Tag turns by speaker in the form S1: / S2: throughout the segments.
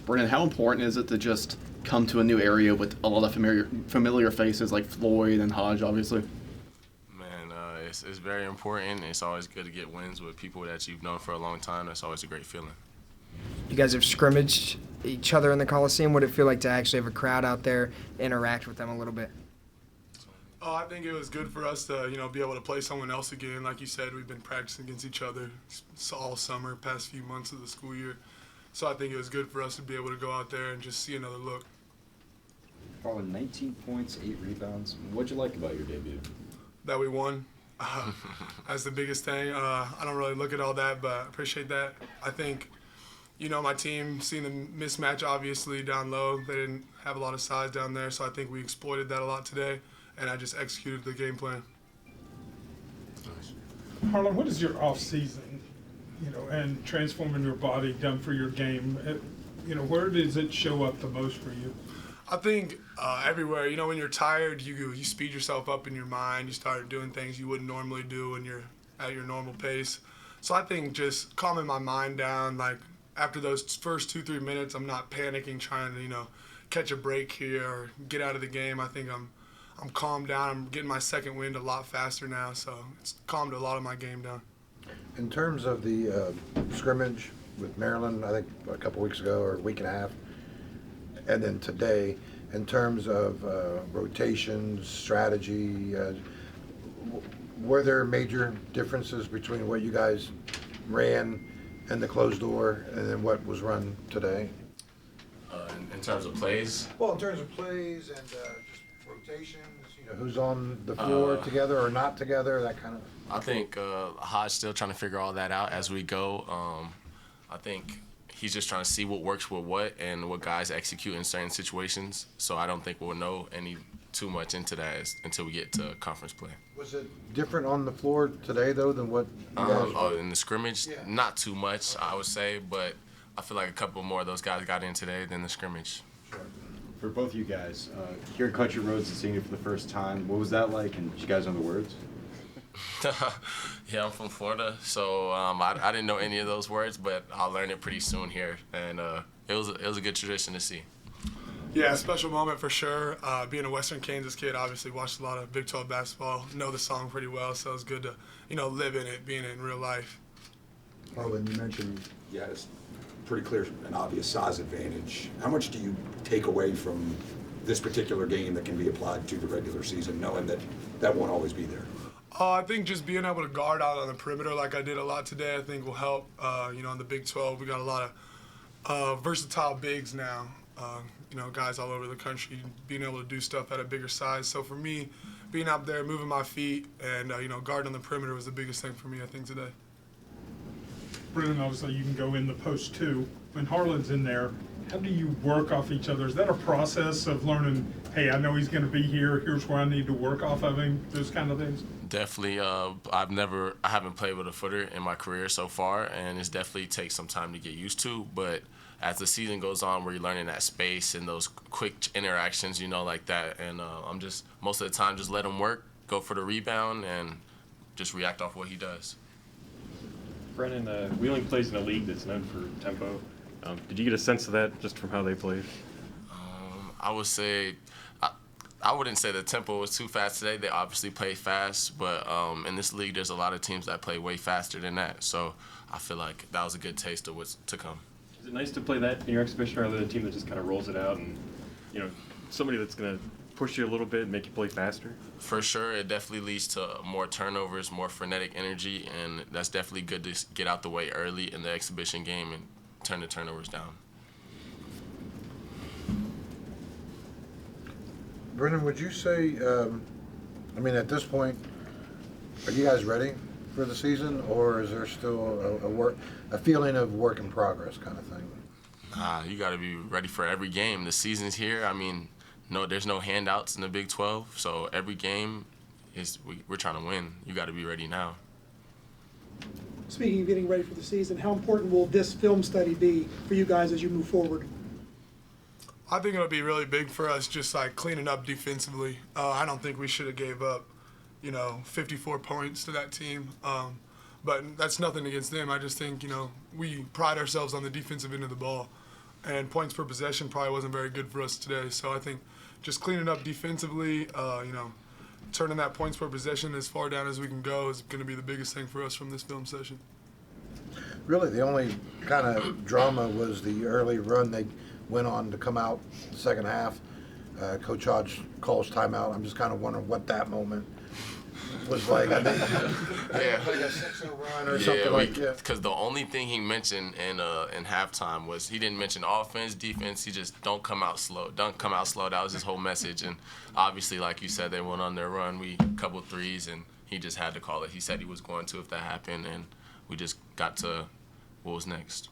S1: Brenen, how important is it to just come to a new area with a lot of familiar faces like Floyd and Hodge, obviously?
S2: Man, it's very important. It's always good to get wins with people that you've known for a long time. That's always a great feeling.
S3: You guys have scrimmaged each other in the Coliseum. What did it feel like to actually have a crowd out there, interact with them a little bit?
S4: Oh, I think it was good for us to, be able to play someone else again. Like you said, we've been practicing against each other all summer, past few months of the school year. So I think it was good for us to be able to go out there and just see another look.
S5: Harlan, 19 points, 8 rebounds. What'd you like about your debut?
S4: That we won. That's the biggest thing. I don't really look at all that, but I appreciate that. I think, my team, seeing the mismatch obviously down low, they didn't have a lot of size down there, so I think we exploited that a lot today, and I just executed the game plan.
S6: Harlan, what is your off season, and transforming your body done for your game? Where does it show up the most for you?
S4: I think everywhere. When you're tired, you speed yourself up in your mind. You start doing things you wouldn't normally do when you're at your normal pace. So I think just calming my mind down, like after those first 2-3 minutes, I'm not panicking, trying to catch a break here or get out of the game. I think I'm calmed down. I'm getting my second wind a lot faster now, so it's calmed a lot of my game down.
S7: In terms of the scrimmage with Maryland, I think a couple weeks ago or a week and a half, and then today, in terms of rotations, strategy, were there major differences between what you guys ran in the closed door and then what was run today?
S2: In terms of plays?
S7: Well, in terms of plays and just rotations, who's on the floor together or not together, that kind of.
S2: I think Hodge still trying to figure all that out as we go. I think he's just trying to see what works with what and what guys execute in certain situations. So I don't think we'll know too much into that until we get to conference play.
S7: Was it different on the floor today, though, than what you guys
S2: in the scrimmage? Yeah. Not too much, I would say, but I feel like a couple more of those guys got in today than the scrimmage.
S5: Sure. For both you guys, hearing Country Roads and seeing it for the first time, what was that like, and did you guys know the words?
S2: Yeah, I'm from Florida, so I didn't know any of those words, but I'll learn it pretty soon here, and it was a good tradition to see.
S4: Yeah, a special moment for sure. Being a Western Kansas kid, obviously watched a lot of Big 12 basketball, know the song pretty well, so it's good to live in it, being in real life.
S8: Harlan, you mentioned you had a pretty clear and obvious size advantage. How much do you take away from this particular game that can be applied to the regular season, knowing that that won't always be there?
S4: I think just being able to guard out on the perimeter like I did a lot today, I think will help. In the Big 12, we got a lot of versatile bigs now. Guys all over the country being able to do stuff at a bigger size. So for me, being out there, moving my feet, and guarding on the perimeter was the biggest thing for me, I think, today.
S6: Brenen, obviously you can go in the post too. When Harlan's in there, how do you work off each other? Is that a process of learning, hey, I know he's going to be here, here's where I need to work off of him, those kind of things?
S2: Definitely. I haven't played with a footer in my career so far, and it's definitely takes some time to get used to, but as the season goes on, where you're learning that space and those quick interactions, like that, and I'm just, most of the time, just let him work, go for the rebound, and just react off what he does.
S9: Brenen, Wheeling plays in a league that's known for tempo. Did you get a sense of that just from how they played?
S2: I would say, I wouldn't say the tempo was too fast today. They obviously play fast, but in this league, there's a lot of teams that play way faster than that. So I feel like that was a good taste of what's to come.
S9: Is it nice to play that in your exhibition rather than a team that just kind of rolls it out and, somebody that's going to push you a little bit and make you play faster?
S2: For sure, it definitely leads to more turnovers, more frenetic energy, and that's definitely good to get out the way early in the exhibition game and turn the turnovers down.
S7: Brenen, would you say, at this point, are you guys ready for the season, or is there still a feeling of work in progress kind of thing?
S2: You got to be ready for every game. The season's here. No, there's no handouts in the Big 12, so every game we're trying to win. You got to be ready now.
S10: Speaking of getting ready for the season, how important will this film study be for you guys as you move forward?
S4: I think it'll be really big for us, just like cleaning up defensively. I don't think we should have gave up, 54 points to that team. But that's nothing against them. I just think, we pride ourselves on the defensive end of the ball. and points per possession probably wasn't very good for us today. So I think just cleaning up defensively, turning that points per possession as far down as we can go is going to be the biggest thing for us from this film session.
S7: Really, the only kind of drama was the early run they went on to come out the second half. Coach Hodge calls timeout. I'm just kind of wondering what that moment was like. I think
S2: Yeah.
S7: like a 6-0 run or something like that.
S2: Because the only thing he mentioned in halftime was he didn't mention offense, defense. He just don't come out slow. Don't come out slow. That was his whole message. And obviously, like you said, they went on their run. We couple threes, and he just had to call it. He said he was going to if that happened, and we just got to what was next.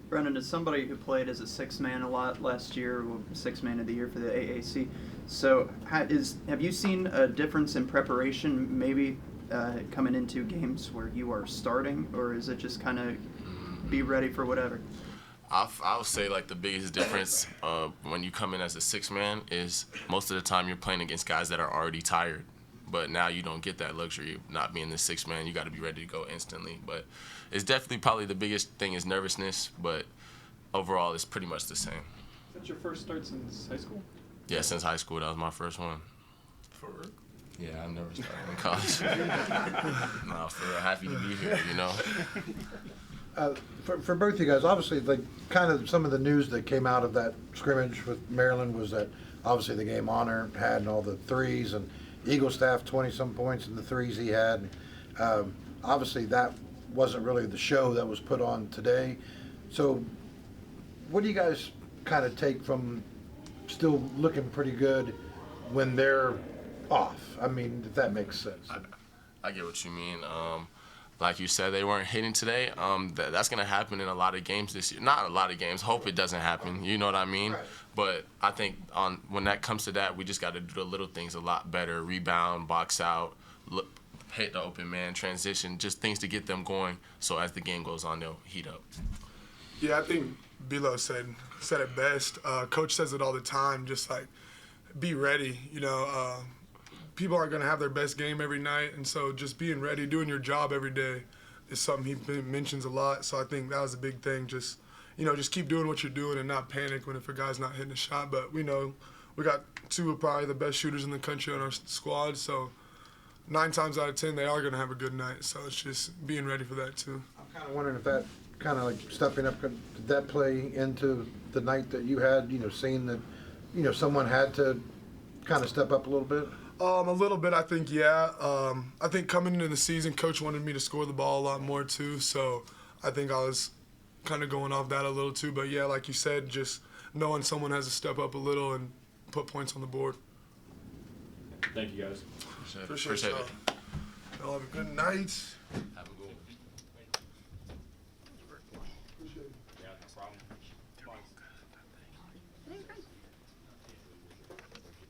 S11: Brenen, as somebody who played as a six-man a lot last year, six-man of the year for the AAC, so have you seen a difference in preparation maybe coming into games where you are starting, or is it just kind of be ready for whatever?
S2: I would say like the biggest difference when you come in as a six-man is most of the time you're playing against guys that are already tired. But now you don't get that luxury of not being the sixth man. You got to be ready to go instantly. But it's definitely probably the biggest thing is nervousness. But overall, it's pretty much the same.
S9: Is that your first start since high school?
S2: Yeah, since high school, that was my first one.
S4: For real?
S2: Yeah, I never started in college. No, for real, happy to be here, you know.
S7: For both of you guys, obviously, like kind of some of the news that came out of that scrimmage with Maryland was that obviously the game Honor had and all the threes, and Eagle staff 20-some points in the threes he had. Obviously, that wasn't really the show that was put on today. So what do you guys kind of take from still looking pretty good when they're off? I mean, if that makes sense.
S2: I get what you mean. Like you said, they weren't hitting today. That's going to happen in a lot of games this year. Not a lot of games. Hope it doesn't happen. You know what I mean?
S7: Right.
S2: But I think when that comes to that, we just got to do the little things a lot better. Rebound, box out, hit the open man, transition, just things to get them going so as the game goes on, they'll heat up.
S4: Yeah, I think Bilo said it best. Coach says it all the time, just like be ready. People aren't going to have their best game every night, and so just being ready, doing your job every day is something he mentions a lot. So I think that was a big thing. Just keep doing what you're doing and not panic if a guy's not hitting a shot. But we know we got two of probably the best shooters in the country on our squad, so 9 times out of 10 they are going to have a good night. So it's just being ready for that too.
S7: I'm kind of wondering if that kind of like stepping up, did that play into the night that you had, seeing that, someone had to kind of step up a little bit?
S4: A little bit, I think, yeah. I think coming into the season, Coach wanted me to score the ball a lot more too, so I think I was kind of going off that a little too. But yeah, like you said, just knowing someone has to step up a little and put points on the board.
S9: Thank you, guys.
S4: Appreciate it. Y'all have a good night.